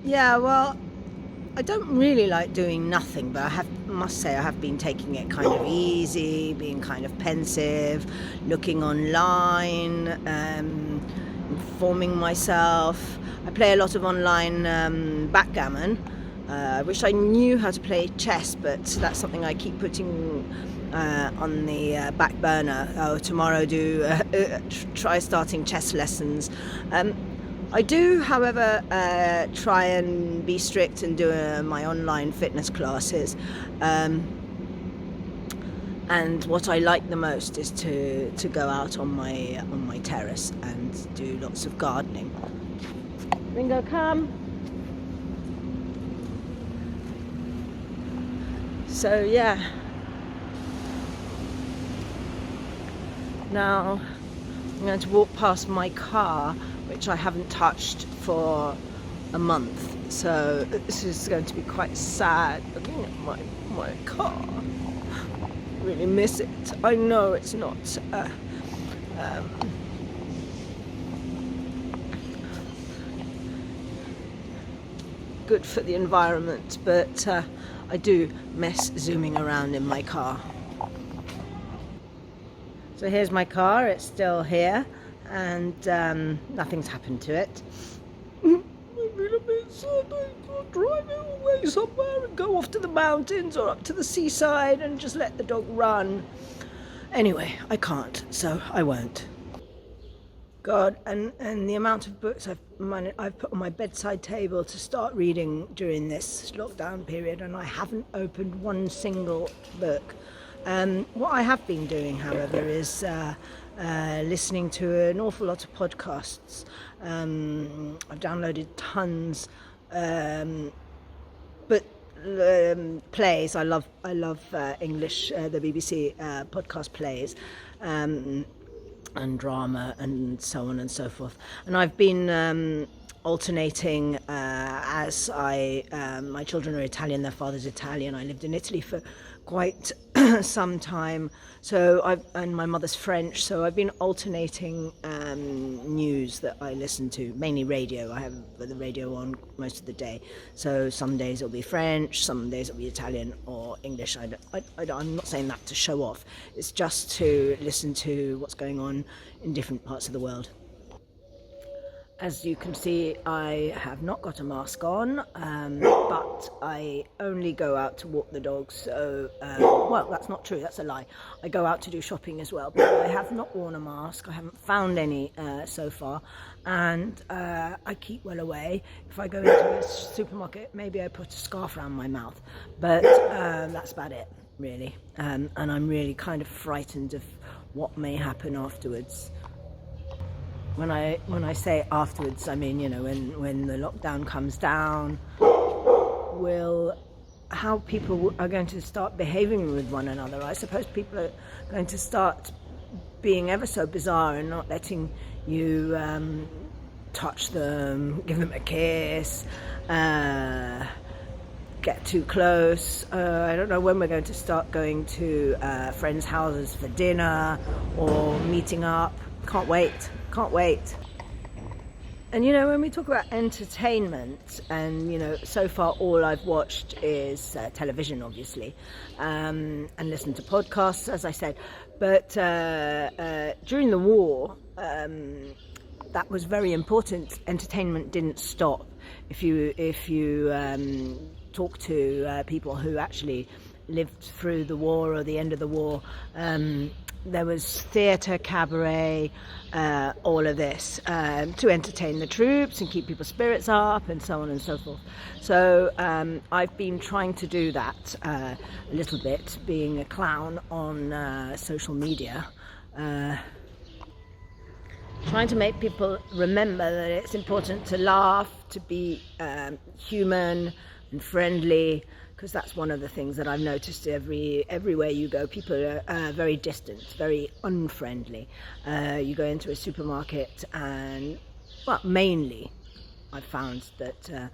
Yeah, well, I don't really like doing nothing, but must say I have been taking it kind of easy, being kind of pensive, looking online, informing myself. I play a lot of online backgammon. I wish I knew how to play chess, but that's something I keep putting on the back burner. Tomorrow try starting chess lessons. I do, however, try and be strict and do my online fitness classes. And what I like the most is to go out on my terrace and do lots of gardening. Ringo, come. So yeah. Now I'm going to walk past my car, which I haven't touched for a month. So this is going to be quite sad looking at my car. Really miss it. I know it's not good for the environment, but I do miss zooming around in my car. So here's my car, it's still here, and nothing's happened to it. I feel a bit sad. I could drive it away somewhere and go off to the mountains or up to the seaside and just let the dog run. Anyway, I can't, so I won't. God, and the amount of books I've put on my bedside table to start reading during this lockdown period, and I haven't opened one single book. What I have been doing, however, is listening to an awful lot of podcasts. I've downloaded tons, but plays. I love English, the BBC podcast plays, and drama and so on and so forth. And I've been alternating as my children are Italian, their father's Italian. I lived in Italy for quite some time, and my mother's French, so I've been alternating news that I listen to, mainly radio. I have the radio on most of the day, so some days it'll be French, some days it'll be Italian or English. I'm not saying that to show off, it's just to listen to what's going on in different parts of the world. As you can see, I have not got a mask on, but I only go out to walk the dogs. So, well, that's not true, that's a lie. I go out to do shopping as well, but I have not worn a mask. I haven't found any so far, and I keep well away. If I go into a supermarket, maybe I put a scarf around my mouth, but that's about it, really. And I'm really kind of frightened of what may happen afterwards. When I say afterwards, I mean, you know, when the lockdown comes down, how people are going to start behaving with one another. I suppose people are going to start being ever so bizarre and not letting you touch them, give them a kiss, get too close. I don't know when we're going to start going to friends' houses for dinner or meeting up. Can't wait. And you know, when we talk about entertainment, and you know, so far all I've watched is television, obviously, and listened to podcasts, as I said. But during the war, that was very important. Entertainment didn't stop. If you talk to people who actually lived through the war or the end of the war, there was theatre, cabaret, all of this to entertain the troops and keep people's spirits up and so on and so forth. So I've been trying to do that a little bit, being a clown on social media, trying to make people remember that it's important to laugh, to be human and friendly, because that's one of the things that I've noticed everywhere you go. People are very distant, very unfriendly. You go into a supermarket and, well, mainly I've found that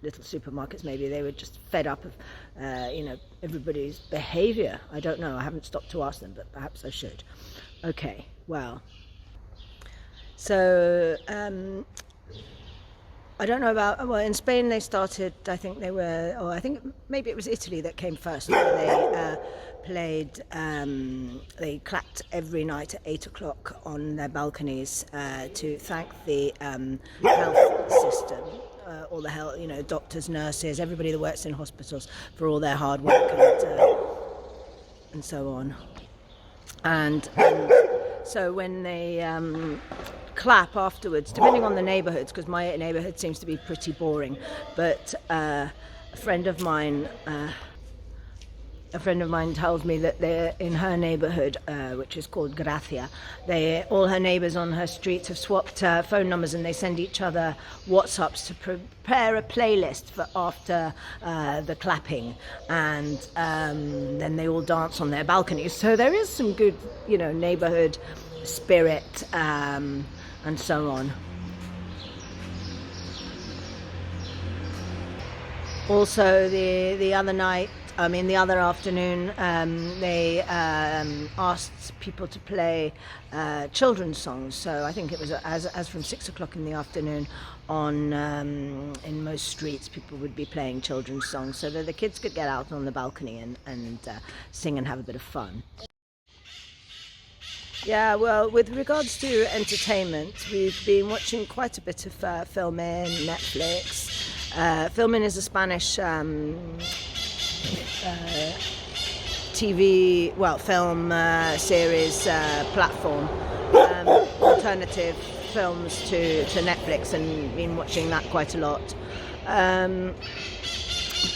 little supermarkets, maybe they were just fed up of, everybody's behaviour. I don't know, I haven't stopped to ask them, but perhaps I should. Okay, well, So I don't know about, well, in Spain they started, I think they were, or I think maybe it was Italy that came first, where they played, they clapped every night at 8 o'clock on their balconies to thank the health system, all the health, doctors, nurses, everybody that works in hospitals for all their hard work and so on. And so when they clap afterwards, depending on the neighbourhoods, because my neighbourhood seems to be pretty boring, but a friend of mine tells me that they're in her neighbourhood, which is called Gracia. All her neighbours on her street have swapped phone numbers, and they send each other WhatsApps to prepare a playlist for after the clapping, and then they all dance on their balconies. So there is some good, neighbourhood spirit and so on. Also, the other afternoon, they asked people to play children's songs. So I think it was as from 6 o'clock in the afternoon on in most streets, people would be playing children's songs so that the kids could get out on the balcony and sing and have a bit of fun. Yeah, well, with regards to entertainment, we've been watching quite a bit of filming, Netflix. Filming is a Spanish film series platform, alternative films to Netflix, and been watching that quite a lot.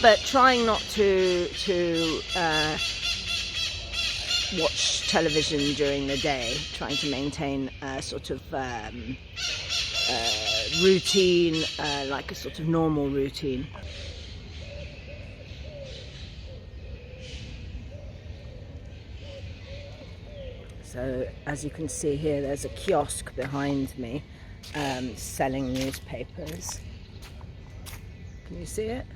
But trying not to watch television during the day, trying to maintain a sort of routine, like a sort of normal routine. So as you can see here, there's a kiosk behind me selling newspapers. Can you see it?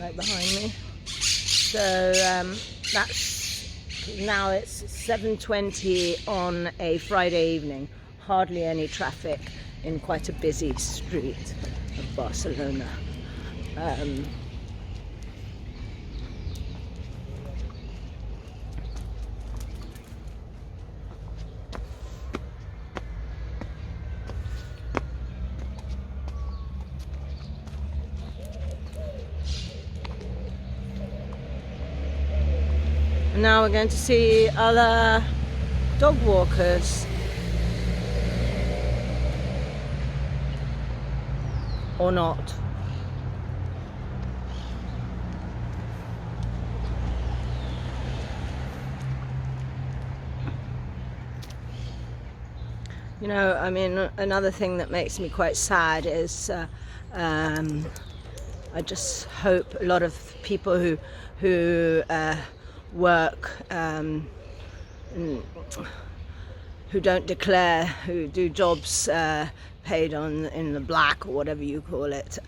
Right behind me. So now it's 7:20 on a Friday evening. Hardly any traffic in quite a busy street of Barcelona. Now we're going to see other dog walkers. Or not. Another thing that makes me quite sad is I just hope a lot of people who work, who don't declare, who do jobs paid in the black, or whatever you call it,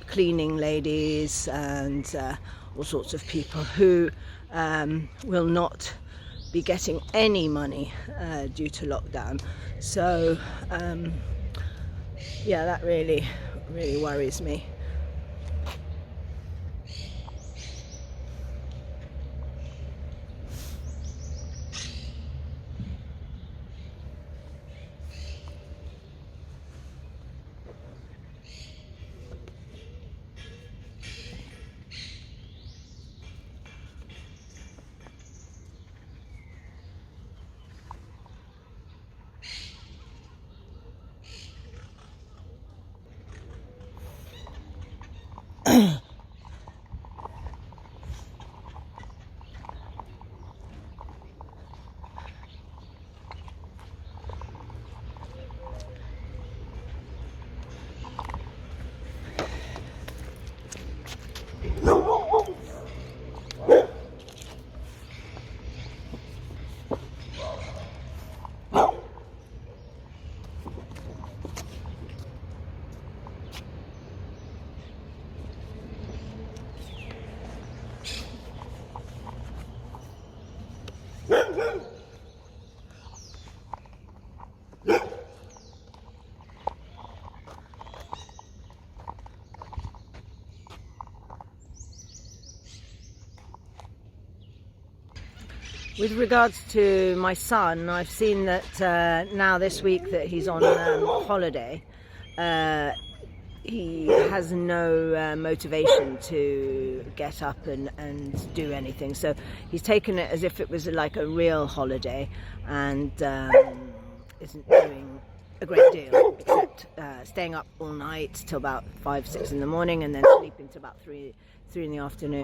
cleaning ladies and all sorts of people who will not be getting any money due to lockdown. So yeah, that really worries me. With regards to my son, I've seen that now this week that he's on holiday, he has no motivation to get up and do anything. So he's taken it as if it was like a real holiday, and isn't doing a great deal except staying up all night till about 5, 6 in the morning, and then sleeping till about 3 in the afternoon.